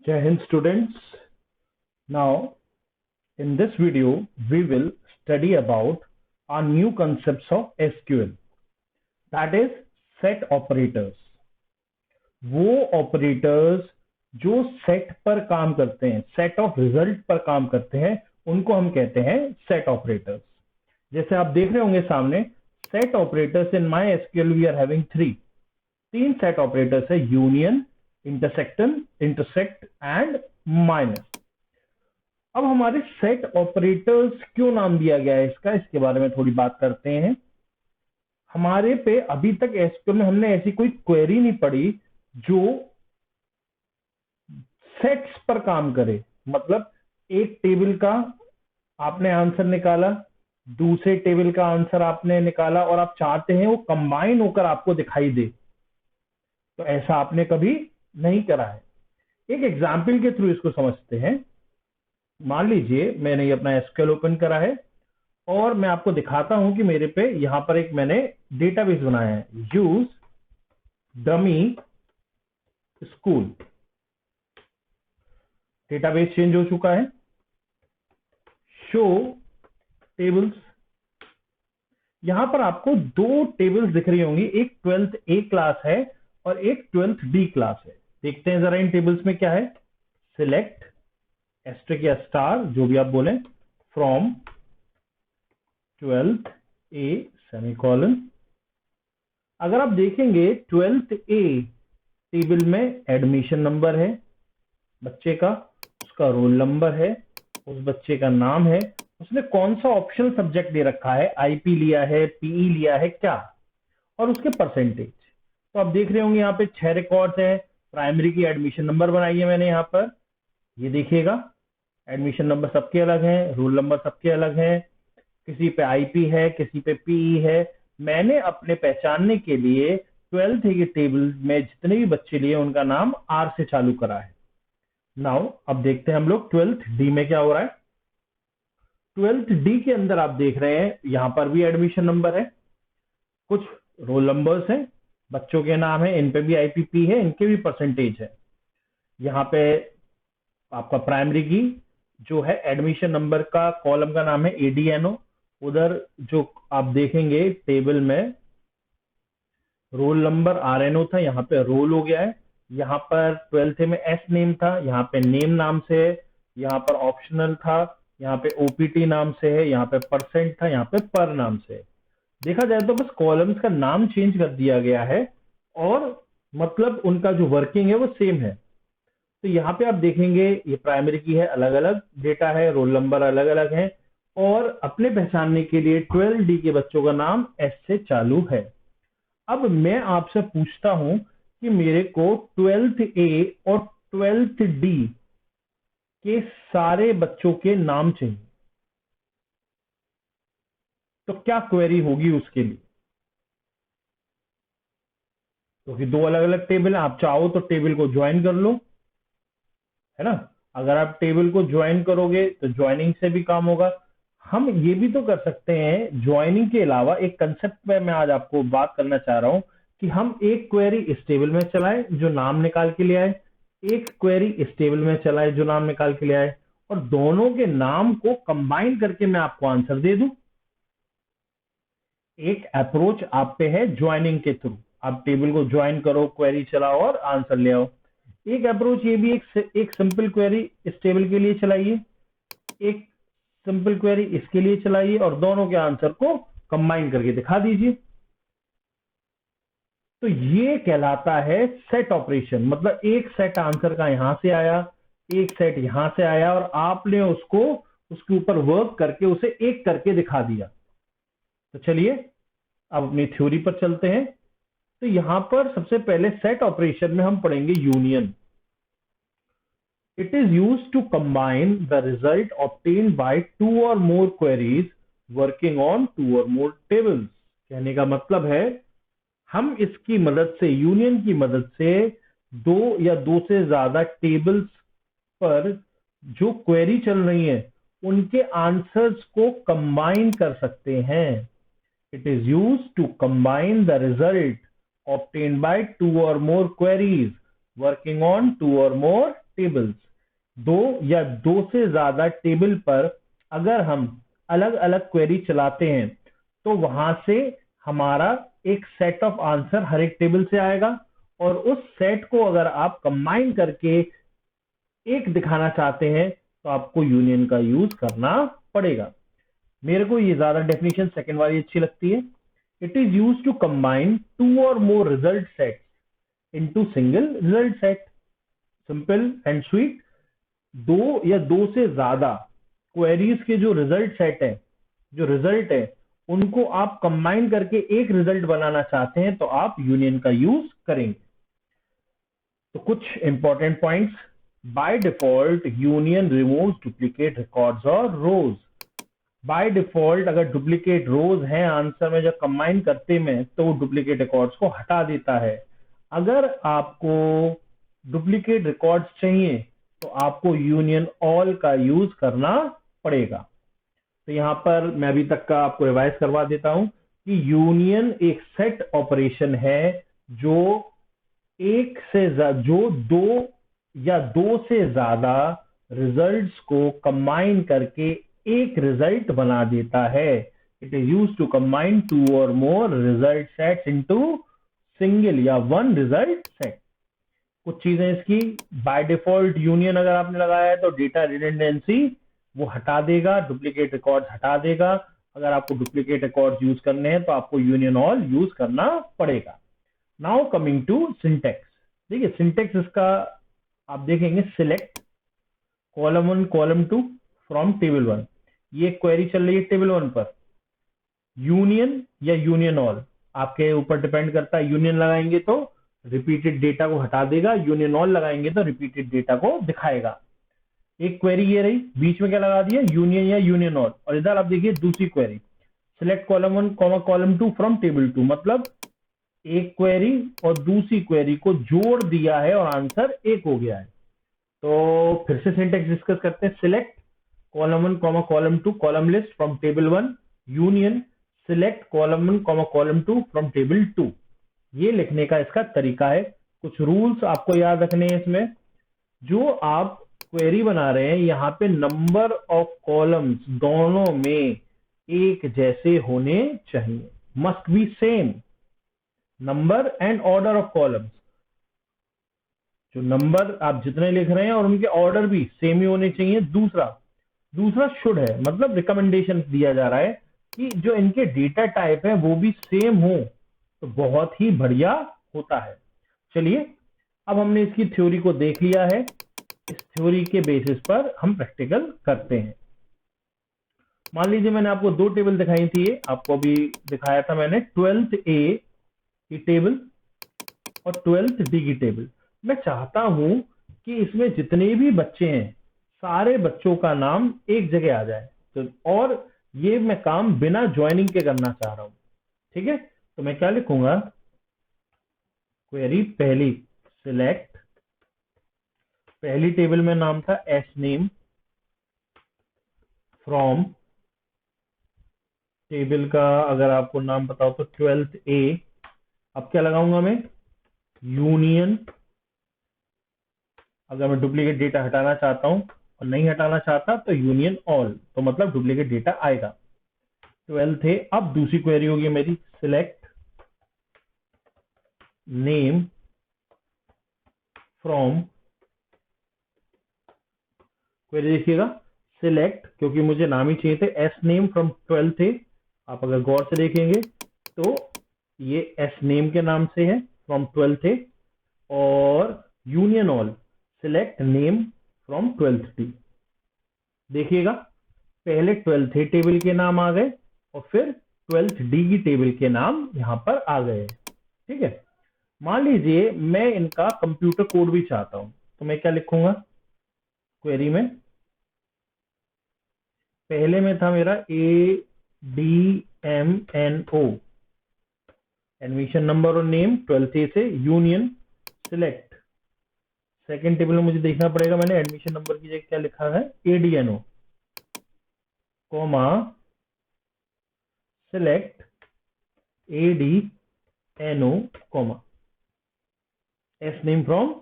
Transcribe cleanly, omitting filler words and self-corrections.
Jai Hind students. Now in this video we will study about our new concepts of SQL, that is set operators. वो operators जो set पर काम करते हैं, set of result पर काम करते हैं, उनको हम कहते हैं सेट ऑपरेटर्स। जैसे आप देख रहे होंगे सामने, set operators in MySQL we are having तीन सेट ऑपरेटर्स है, यूनियन, इंटरसेक्ट एंड माइनस। अब हमारे सेट ऑपरेटर्स क्यों नाम दिया गया है इसके बारे में थोड़ी बात करते हैं। हमारे पे अभी तक एसक्यूएल में हमने ऐसी कोई क्वेरी नहीं पढ़ी जो सेट्स पर काम करे। मतलब एक टेबल का आपने आंसर निकाला, दूसरे टेबल का आंसर आपने निकाला और आप चाहते हैं वो कंबाइन होकर आपको दिखाई दे, तो ऐसा आपने कभी नहीं करा है। एक एग्जाम्पल के थ्रू इसको समझते हैं। मान लीजिए मैंने ये अपना एसक्यूएल ओपन करा है और मैं आपको दिखाता हूं कि मेरे पे यहां पर एक मैंने डेटाबेस बनाया है, use dummy school. Database change हो चुका है, शो टेबल्स। यहां पर आपको दो टेबल्स दिख रही होंगी, एक 12th ए क्लास है और एक 12th डी क्लास है। देखते हैं जरा इन टेबल्स में क्या है। सिलेक्ट एस्ट्रिक या स्टार जो भी आप बोलें, फ्रॉम 12th ए सेमीकोलन। अगर आप देखेंगे 12th ए टेबल में एडमिशन नंबर है बच्चे का, उसका रोल नंबर है, उस बच्चे का नाम है, उसने कौन सा ऑप्शनल सब्जेक्ट दे रखा है, आईपी लिया है, पीई लिया है क्या, और उसके परसेंटेज। तो आप देख रहे होंगे यहाँ पे 6 रिकॉर्ड्स हैं। प्राइमरी की एडमिशन नंबर बनाई है मैंने यहाँ पर, ये देखिएगा एडमिशन नंबर सबके अलग हैं, रोल नंबर सबके अलग हैं, किसी पे आईपी है, किसी पे पीई है। मैंने अपने पहचानने के लिए 12th के टेबल में जितने भी बच्चे लिए उनका नाम आर से चालू करा है। नाउ अब देखते हैं हम लोग 12th डी में क्या हो रहा है। 12th डी के अंदर आप देख रहे हैं यहां पर भी एडमिशन नंबर है, कुछ रोल नंबर्स हैं, बच्चों के नाम है, इन पे भी आईपीपी है, इनके भी परसेंटेज है। यहाँ पे आपका प्राइमरी की जो है एडमिशन नंबर का कॉलम का नाम है एडीएनओ। उधर जो आप देखेंगे टेबल में रोल नंबर आरएनओ था, यहाँ पे रोल हो गया है। यहाँ पर 12th में एस नेम था, यहाँ पे नेम नाम से है, यहाँ पर ऑप्शनल था, यहाँ पे ओपीटी नाम से है, यहाँ पे परसेंट था, यहाँ पे पर नाम से है। देखा जाए तो बस कॉलम्स का नाम चेंज कर दिया गया है और मतलब उनका जो वर्किंग है वो सेम है। तो यहाँ पे आप देखेंगे ये प्राइमरी की है, अलग अलग डेटा है, रोल नंबर अलग अलग है, और अपने पहचानने के लिए 12 डी के बच्चों का नाम एस से चालू है। अब मैं आपसे पूछता हूं कि मेरे को 12th ए और 12th डी के सारे बच्चों के नाम चाहिए, तो क्या क्वेरी होगी उसके लिए। क्योंकि दो अलग अलग टेबल है, आप चाहो तो टेबल को ज्वाइन कर लो, है ना। अगर आप टेबल को ज्वाइन करोगे तो ज्वाइनिंग से भी काम होगा। हम ये भी तो कर सकते हैं ज्वाइनिंग के अलावा, एक कंसेप्ट पे मैं आज आपको बात करना चाह रहा हूं कि हम एक क्वेरी इस टेबल में चलाएं जो नाम निकाल के ले आए, एक क्वेरी इस टेबल में चलाए जो नाम निकाल के ले आए, और दोनों के नाम को कंबाइन करके मैं आपको आंसर दे दूं। एक अप्रोच आप पे है ज्वाइनिंग के थ्रू, आप टेबल को ज्वाइन करो, क्वेरी चलाओ और आंसर ले आओ। एक अप्रोच ये भी, एक सिंपल क्वेरी इस टेबल के लिए चलाइए, एक सिंपल क्वेरी इसके लिए चलाइए और दोनों के आंसर को कंबाइन करके दिखा दीजिए। तो ये कहलाता है सेट ऑपरेशन। मतलब एक सेट आंसर का यहां से आया, एक सेट यहां से आया और आपने उसको उसके ऊपर वर्क करके उसे एक करके दिखा दिया। तो चलिए अब अपनी थ्योरी पर चलते हैं। तो यहां पर सबसे पहले सेट ऑपरेशन में हम पढ़ेंगे union. It is used to combine the result obtained by two or more queries working on two or more tables। कहने का मतलब है हम इसकी मदद से, यूनियन की मदद से, दो या दो से ज्यादा टेबल्स पर जो क्वेरी चल रही है उनके आंसर्स को कंबाइन कर सकते हैं। It is used to combine the result obtained by two or more queries working on two or more tables, दो या दो से ज्यादा टेबल पर अगर हम अलग अलग क्वेरी चलाते हैं तो वहां से हमारा एक सेट ऑफ आंसर हर एक टेबल से आएगा, और उस सेट को अगर आप कंबाइन करके एक दिखाना चाहते हैं तो आपको यूनियन का यूज करना पड़ेगा। मेरे को ये ज्यादा डेफिनेशन सेकंड वाली अच्छी लगती है। It is use to combine two और more result set into single result set. Simple and sweet. दो या दो से ज्यादा क्वेरीज के जो रिजल्ट सेट है, जो रिजल्ट है, उनको आप कंबाइन करके एक रिजल्ट बनाना चाहते हैं तो आप यूनियन का यूज करेंगे। तो कुछ important points. By default union removes duplicate records और रोज। बाय डिफॉल्ट अगर डुप्लीकेट रोज हैं आंसर में जब कंबाइन करते में तो वो डुप्लीकेट रिकॉर्ड्स को हटा देता है। अगर आपको डुप्लीकेट रिकॉर्ड्स चाहिए तो आपको यूनियन ऑल का यूज करना पड़ेगा। तो यहां पर मैं अभी तक का आपको रिवाइज करवा देता हूं कि यूनियन एक सेट ऑपरेशन है जो जो दो या दो से ज्यादा रिजल्ट्स को कंबाइन करके एक रिजल्ट बना देता है। It is use to combine two और more result sets into single या वन रिजल्ट सेट। कुछ चीजें इसकी, बाय डिफॉल्ट यूनियन अगर आपने लगाया है तो डेटा रिडंडेंसी वो हटा देगा, डुप्लीकेट रिकॉर्ड्स हटा देगा। अगर आपको डुप्लीकेट रिकॉर्ड्स यूज करने हैं तो आपको यूनियन ऑल यूज करना पड़ेगा। Now coming to syntax. देखिए सिंटेक्स इसका आप देखेंगे, select column 1 column 2 from table 1। ये क्वेरी चल रही है टेबल 1 पर। यूनियन या यूनियन ऑल आपके ऊपर डिपेंड करता है। यूनियन लगाएंगे तो रिपीटेड डेटा को हटा देगा, यूनियन ऑल लगाएंगे तो रिपीटेड डेटा को दिखाएगा। एक क्वेरी ये रही, बीच में क्या लगा दिया, यूनियन या यूनियन ऑल। और इधर आप देखिए दूसरी query, select column 1 column 2 from table 2, मतलब एक क्वेरी और दूसरी क्वेरी को जोड़ दिया है और आंसर एक हो गया है। तो फिर से सिंटेक्स डिस्कस करते हैं। Select column 1 column 2 column list from table 1, union select column 1 column 2 from table 2। ये लिखने का इसका तरीका है। कुछ रूल्स आपको याद रखने हैं इसमें। जो आप क्वेरी बना रहे हैं यहां पे नंबर ऑफ कॉलम्स दोनों में एक जैसे होने चाहिए, must be same, number and order of columns. जो नंबर आप जितने लिख रहे हैं और उनके ऑर्डर भी सेम ही होने चाहिए। दूसरा शुड है, मतलब रिकमेंडेशन दिया जा रहा है कि जो इनके डेटा टाइप है वो भी सेम हो तो बहुत ही बढ़िया होता है। चलिए अब हमने इसकी थ्योरी को देख लिया है, इस थ्योरी के बेसिस पर हम प्रैक्टिकल करते हैं। मान लीजिए मैंने आपको दो टेबल दिखाई थी, आपको अभी दिखाया था मैंने 12th ए की टेबल और 12th डी की टेबल। मैं चाहता हूं कि इसमें जितने भी बच्चे हैं सारे बच्चों का नाम एक जगह आ जाए, तो और ये मैं काम बिना ज्वाइनिंग के करना चाह रहा हूं। ठीक है, तो मैं क्या लिखूंगा, क्वेरी पहली, सिलेक्ट, पहली टेबल में नाम था एस नेम फ्रॉम, टेबल का अगर आपको नाम बताओ तो 12th ए। अब क्या लगाऊंगा मैं, यूनियन, अगर मैं डुप्लीकेट डेटा हटाना चाहता हूं और नहीं हटाना चाहता तो यूनियन ऑल, तो मतलब डुप्लीकेट डेटा आएगा। 12th है। अब दूसरी क्वेरी होगी मेरी, सिलेक्ट नेम फ्रॉम, क्वेरी देखिएगा, सिलेक्ट, क्योंकि मुझे नाम ही चाहिए थे, एस नेम फ्रॉम 12th है। आप अगर गौर से देखेंगे तो ये एस नेम के नाम से है फ्रॉम 12th है, और union all select name from 12th D. देखिएगा पहले 12th ए टेबल के नाम आ गए और फिर 12th डी की टेबल के नाम यहां पर आ गए। ठीक है, मान लीजिए मैं इनका कंप्यूटर कोड भी चाहता हूं तो मैं क्या लिखूंगा क्वेरी में, पहले में था मेरा ADMNO, एडमिशन नंबर और नेम 12th ए से, यूनियन सिलेक्ट, सेकेंड टेबल में मुझे देखना पड़ेगा मैंने एडमिशन नंबर की जगह क्या लिखा है, ADNO, comma select ADNO, comma S name from